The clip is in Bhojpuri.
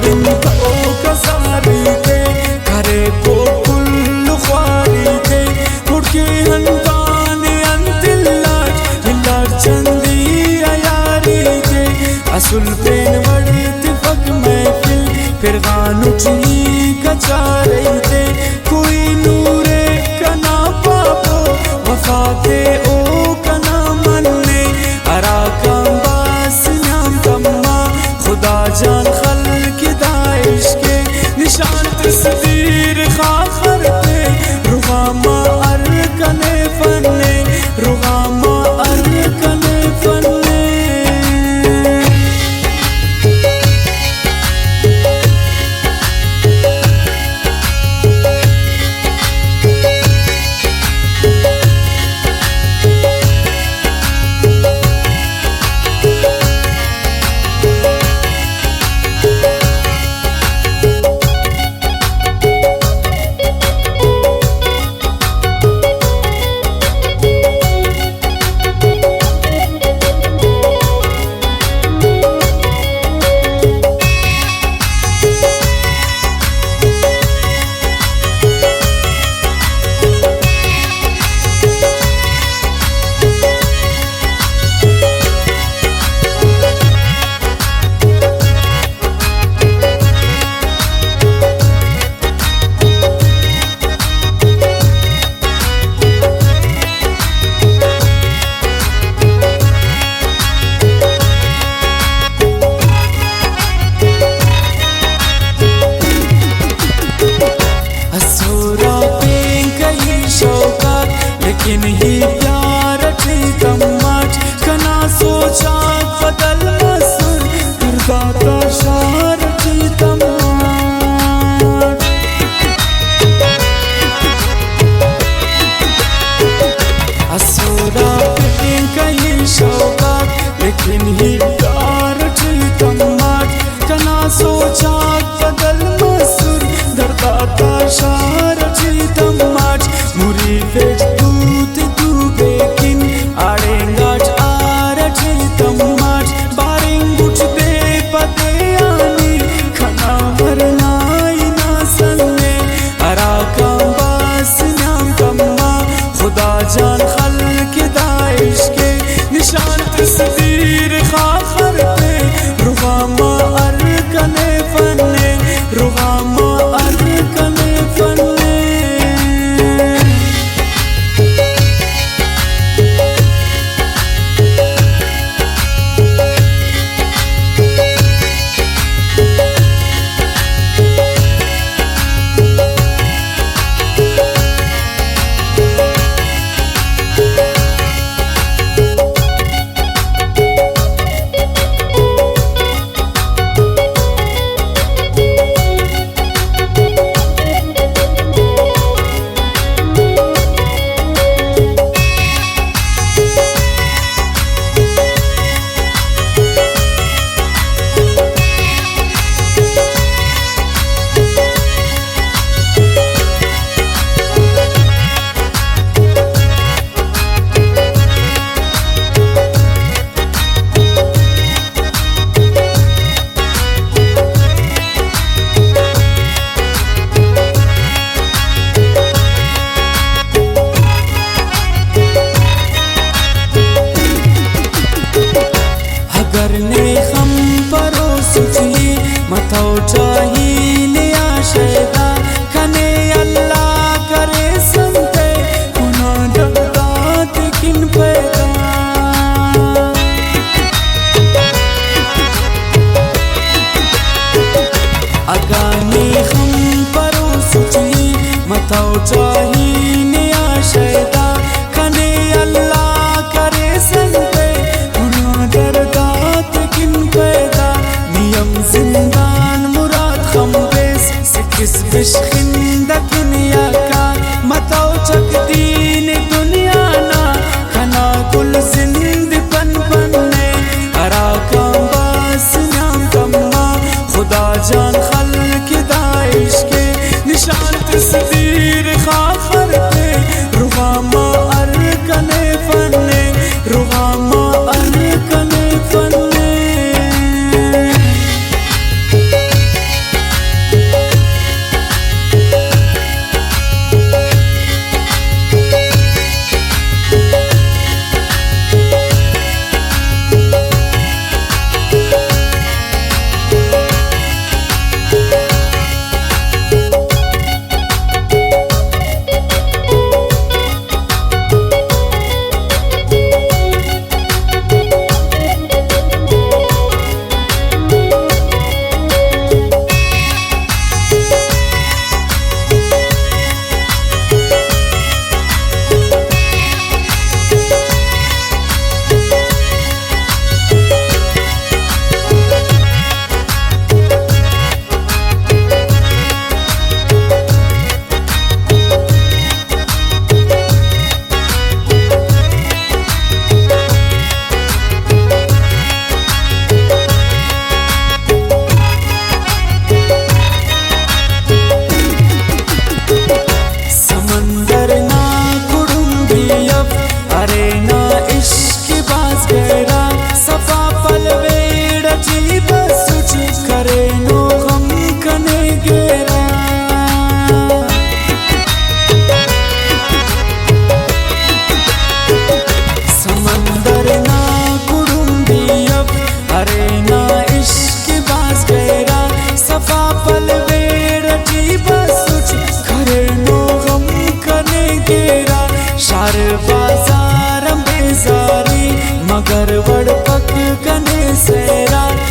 बिन तो कसारी दे करे को कुल ख्वारी दे मुड़के हंताने अंतिल्लाट हिल्लाट चंदी अयारी दे असुल पेन बड़ी तिफक महफिल फिर गान उठनी कचारे दे कोई नूरे कना पापो वफाते ओ कना मन्ने अरा बास नाम तम्मा खुदा जान खल की दाइश के निशान तस्दीर खाखर पे रुगामा अरकने फन्ने रुगामा अरकने फन्ने लेकिन ही प्यार थी तमाच कना सोचा बदल मसूर करदाता शार थी तमाच असोरा पे कहीं शौकात लेकिन ही प्यार थी तमाच कना सोचा बदल मसूर करदाता शार थी तमाच मुरी फेज जान खल के दाइश के निशान तस्दीर खाखर पे रुगामा अरकने फन्ने रुगामा अरकने फन्ने मथो चाहिए आशेदा खने अल्लाह करे संते कुना डगदात किन पैदा अगाने हम परो सुची मथो चाहिए आशेदा खने अल्लाह करे संते कुना डगदात किन पैदा नियम जिंदान मुराद खम्बेस सिकिस बिश्खिंदकिन याका मताओ चक दीन दुनिया ना खना कुल जिंद पन पन्ने अरा बास नाम तम्मा खुदा जान खल के दाइश के निशान तस्दीर खाखर पे रुगामा अरकने फन्ने रुगामा अरकने फन्ने चेहरा